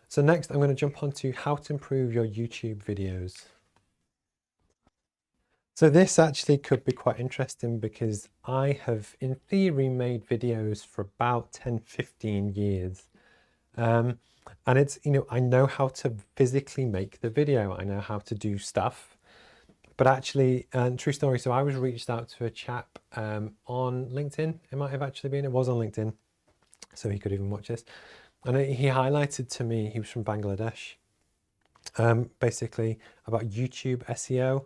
So next I'm going to jump on to how to improve your YouTube videos. So this actually could be quite interesting because I have in theory made videos for about 10-15 years. And it's, I know how to physically make the video. I know how to do stuff. But actually, true story, so I was reached out to a chap on LinkedIn. It might have actually been, it was on LinkedIn, so he could even watch this. And he highlighted to me, he was from Bangladesh, basically about YouTube SEO.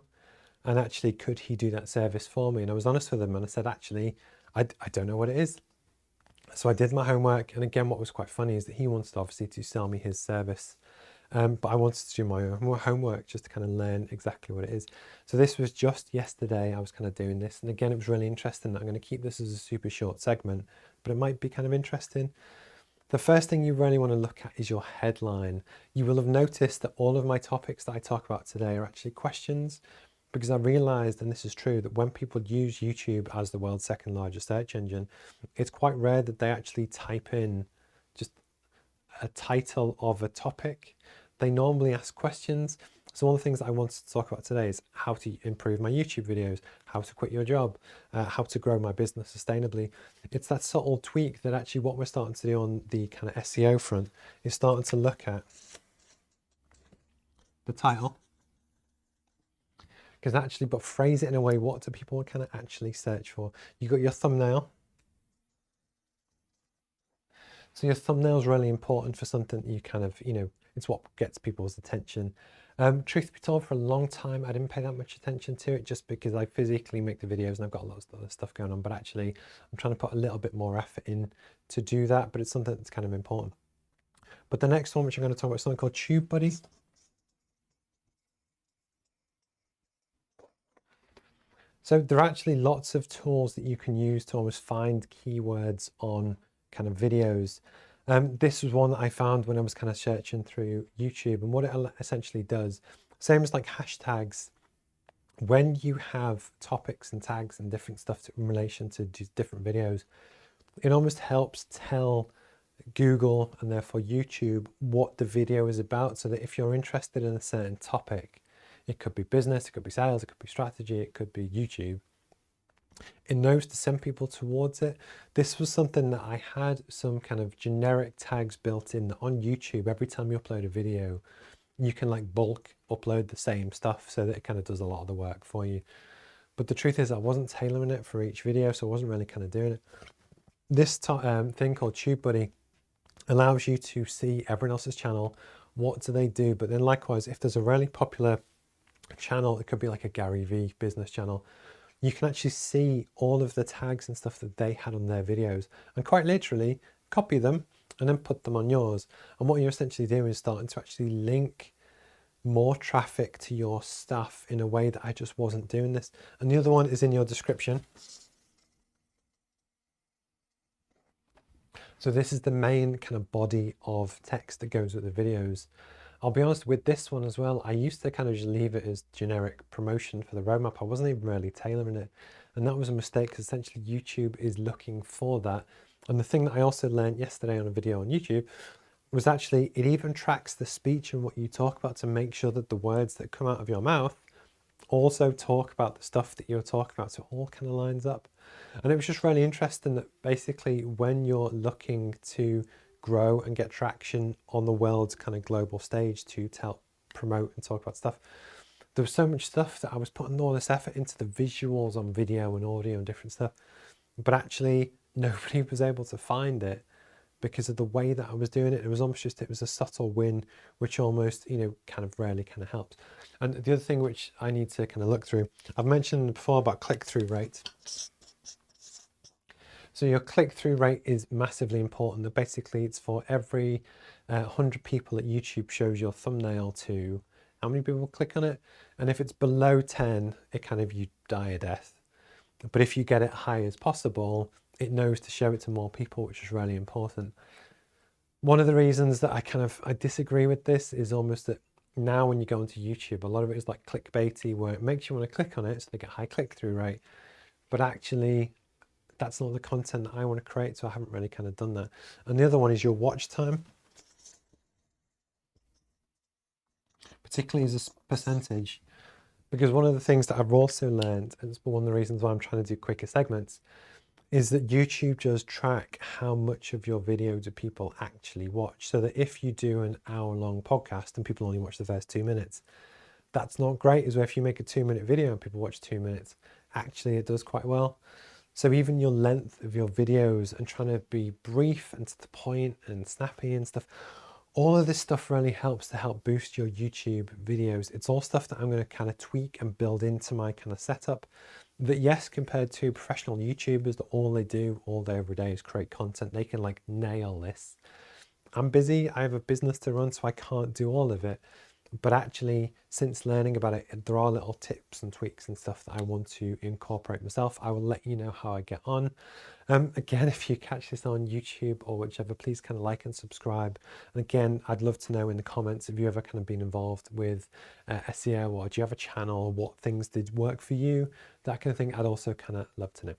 And actually, could he do that service for me? And I was honest with him and I said, actually, I don't know what it is. So I did my homework. And again, what was quite funny is that he wanted obviously to sell me his service. But I wanted to do my own homework just to kind of learn exactly what it is. So this was just yesterday I was kind of doing this. And again, it was really interesting. I'm going to keep this as a super short segment, but it might be kind of interesting. The first thing you really want to look at is your headline. You will have noticed that all of my topics that I talk about today are actually questions, because I realized, and this is true, that when people use YouTube as the world's second largest search engine, it's quite rare that they actually type in just a title of a topic. They normally ask questions. So one of the things that I wanted to talk about today is how to improve my YouTube videos, how to quit your job, how to grow my business sustainably. It's that subtle tweak that actually what we're starting to do on the kind of SEO front is starting to look at the title. Because actually, but phrase it in a way, what do people kind of actually search for? You got your thumbnail. So your thumbnail is really important for something that you kind of, it's what gets people's attention. Truth be told, for a long time, I didn't pay that much attention to it just because I physically make the videos and I've got a lot of other stuff going on. But actually, I'm trying to put a little bit more effort in to do that, but it's something that's kind of important. But the next one, which I'm going to talk about, is something called TubeBuddy. So there are actually lots of tools that you can use to almost find keywords on kind of videos. This was one that I found when I was kind of searching through YouTube, and what it essentially does, same as like hashtags, when you have topics and tags and different stuff in relation to different videos, it almost helps tell Google and therefore YouTube what the video is about, so that if you're interested in a certain topic, it could be business, it could be sales, it could be strategy, it could be YouTube, it knows to send people towards it. This was something that I had some kind of generic tags built in on YouTube. Every time you upload a video, you can like bulk upload the same stuff so that it kind of does a lot of the work for you. But the truth is I wasn't tailoring it for each video, so I wasn't really kind of doing it. This thing called TubeBuddy allows you to see everyone else's channel, what do they do, but then likewise, if there's a really popular channel, it could be like a Gary Vee business channel, you can actually see all of the tags and stuff that they had on their videos and quite literally copy them and then put them on yours. And what you're essentially doing is starting to actually link more traffic to your stuff in a way that I just wasn't doing this. And the other one is in your description. So this is the main kind of body of text that goes with the videos. I'll be honest with this one as well, I used to kind of just leave it as generic promotion for the roadmap. I wasn't even really tailoring it. And that was a mistake because essentially YouTube is looking for that. And the thing that I also learned yesterday on a video on YouTube was actually it even tracks the speech and what you talk about to make sure that the words that come out of your mouth also talk about the stuff that you're talking about. So it all kind of lines up. And it was just really interesting that basically when you're looking to grow and get traction on the world's kind of global stage to promote and talk about stuff, there was so much stuff that I was putting all this effort into the visuals on video and audio and different stuff, but actually nobody was able to find it because of the way that I was doing it. It was almost just, it was a subtle win, which almost, kind of rarely kind of helps. And the other thing which I need to kind of look through, I've mentioned before about click-through rate. So your click-through rate is massively important. That basically it's for every 100 people that YouTube shows your thumbnail to, how many people click on it? And if it's below 10, it kind of, you die a death. But if you get it high as possible, it knows to show it to more people, which is really important. One of the reasons that I disagree with this is almost that now when you go onto YouTube, a lot of it is like clickbaity, where it makes you want to click on it so they get high click-through rate. But actually, that's not the content that I want to create, so I haven't really kind of done that. And the other one is your watch time. particularly as a percentage, because one of the things that I've also learned, and it's one of the reasons why I'm trying to do quicker segments, is that YouTube does track how much of your video do people actually watch. So that if you do an hour-long podcast and people only watch the first 2 minutes, that's not great. Is where if you make a 2-minute video and people watch 2 minutes, actually it does quite well. So even your length of your videos and trying to be brief and to the point and snappy and stuff, all of this stuff really helps to help boost your YouTube videos. It's all stuff that I'm going to kind of tweak and build into my kind of setup. That yes, compared to professional YouTubers that all they do all day every day is create content, they can like nail this. I'm busy, I have a business to run, so I can't do all of it. But actually, since learning about it, there are little tips and tweaks and stuff that I want to incorporate myself. I will let you know how I get on. Again, if you catch this on YouTube or whichever, please kind of like and subscribe. And again, I'd love to know in the comments if you ever kind of been involved with SEO, or do you have a channel, what things did work for you, that kind of thing. I'd also kind of love to know.